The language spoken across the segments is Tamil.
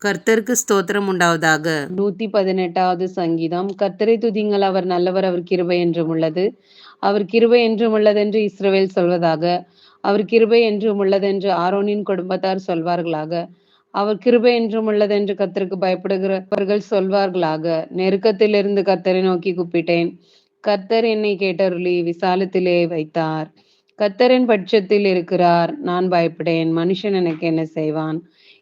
கர்த்தருக்கு ஸ்தோத்திரம் உண்டாவதாக. 118வது சங்கீதம். கர்த்தரை துதிங்கள், அவர் நல்லவர், அவர் கிருபை என்றும் உள்ளது. அவர் கிருபை என்றும் உள்ளதென்று இஸ்ரவேல் சொல்வதாக. அவர் கிருபை என்றும் உள்ளதென்று ஆரோனின் குடும்பத்தார் சொல்வார்களாக. அவர் கிருபை என்றும் உள்ளதென்று கர்த்தருக்கு பயப்படுகிறவர்கள் சொல்வார்களாக. நெருக்கத்திலிருந்து கர்த்தரை நோக்கி கூப்பிட்டேன். கர்த்தர் என்னை கேட்டருளி விசாலத்திலே வைத்தார். கர்த்தர் என் பட்சத்தில் இருக்கிறார், நான் பயப்படேன். மனுஷன் எனக்கு என்ன செய்வான்?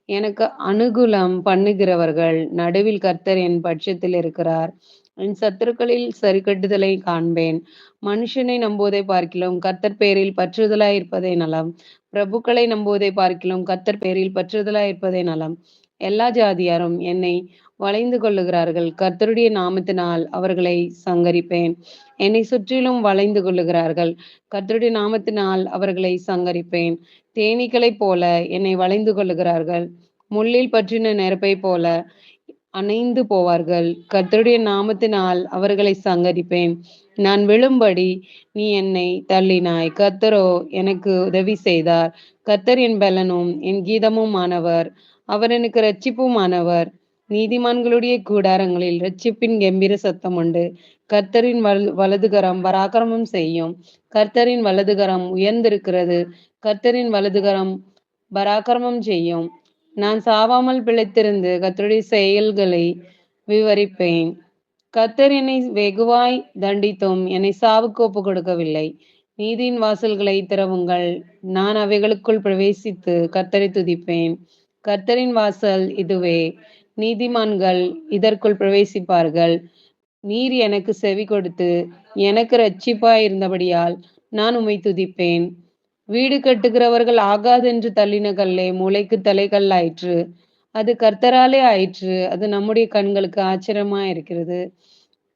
எனக்கு அனுகூலம் பண்ணுகிறவர்கள் நடுவில் கர்த்தர் என் பட்சத்தில் இருக்கிறார். என் சத்துருக்களில் சரிக்கட்டுதலை காண்பேன். மனுஷனை நம்புவதை பார்க்கிலும் கர்த்தர் பேரில் பற்றுதலாய் இருப்பதே நலம். பிரபுக்களை நம்புவதை பார்க்கிலும் கர்த்தர் பேரில் பற்றுதலாய் இருப்பதே நலம். எல்லா ஜாதியாரும் என்னை வளைந்து கொள்ளுகிறார்கள். கர்த்தருடைய நாமத்தினால் அவர்களை சங்கரிப்பேன். என்னை சுற்றிலும் வளைந்து கொள்ளுகிறார்கள். கர்த்தருடைய நாமத்தினால் அவர்களை சங்கரிப்பேன். தேனீக்களைப் போல என்னை வளைந்து கொள்ளுகிறார்கள். முள்ளில் பற்றின நெருப்பைப் போல அணைந்து போவார்கள். கர்த்தருடைய நாமத்தினால் அவர்களை சங்கரிப்பேன். நான் விழும்படி நீ என்னை தள்ளினாய். கர்த்தரோ எனக்கு உதவி செய்தார். கர்த்தர் என் பலனும் என் கீதமுமானவர். அவர் எனக்கு இரட்சிப்புமானவர். நீதிமான்களுடைய கூடாரங்களில் இரட்சிப்பின் கெம்பீர சத்தம் உண்டு. கர்த்தரின் வலதுகரம் பராக்கிரமம் செய்யும். கர்த்தரின் வலதுகரம் உயர்ந்திருக்கிறது. கர்த்தரின் வலதுகரம் பராக்கிரமம் செய்யும். நான் சாவாமல் பிழைத்திருந்து கர்த்தருடைய செயல்களை விவரிப்பேன். கர்த்தர் என்னை வெகுவாய் தண்டித்தும் என்னை சாவுக்கு ஒப்புக் கொடுக்கவில்லை. நீதியின் வாசல்களை திறவுங்கள், நான் அவைகளுக்குள் பிரவேசித்து கர்த்தரை துதிப்பேன். கர்த்தரின் வாசல் இதுவே, நீதிமான்கள் இதற்குள் பிரவேசிப்பார்கள். நீர் எனக்கு செவி கொடுத்து எனக்கு இரட்சிப்பாய் இருந்தபடியால் நான் உம்மை துதிப்பேன். வீடு கட்டுகிறவர்கள் ஆகாதென்று தள்ளின கல்லே மூளைக்கு தலைக்கல்லாயிற்று. அது கர்த்தராலே ஆயிற்று. அது நம்முடைய கண்களுக்கு ஆச்சரியமா இருக்கிறது.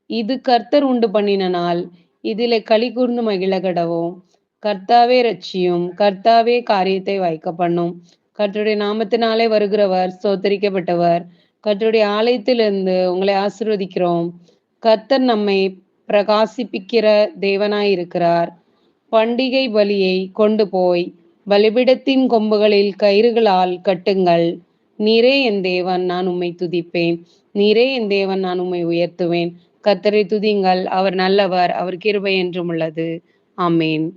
இது கர்த்தர் உண்டு பண்ணின நாள், இதிலே களி கூர்ந்து மகிழ கடவோம். கர்த்தாவே இரட்சியும். கர்த்தாவே காரியத்தை வாய்க்க பண்ணும். கர்த்தருடைய நாமத்தினாலே வருகிறவர் ஸ்தோத்தரிக்கப்பட்டவர். கர்த்தருடைய ஆலயத்திலிருந்து உங்களை ஆசீர்வதிக்கிறோம். கர்த்தர் நம்மை பிரகாசிப்பிக்கிற தேவனாயிருக்கிறார். பண்டிகை பலியை கொண்டு போய் பலிபீடத்தின் கொம்புகளில் கயிறுகளால் கட்டுங்கள். நீரே என் தேவன், நான் உம்மை துதிப்பேன். நீரே என் தேவன், நான் உம்மை உயர்த்துவேன். கர்த்தரை துதிங்கள், அவர் நல்லவர், அவர் கிருபை என்றும் உள்ளது. ஆமென்.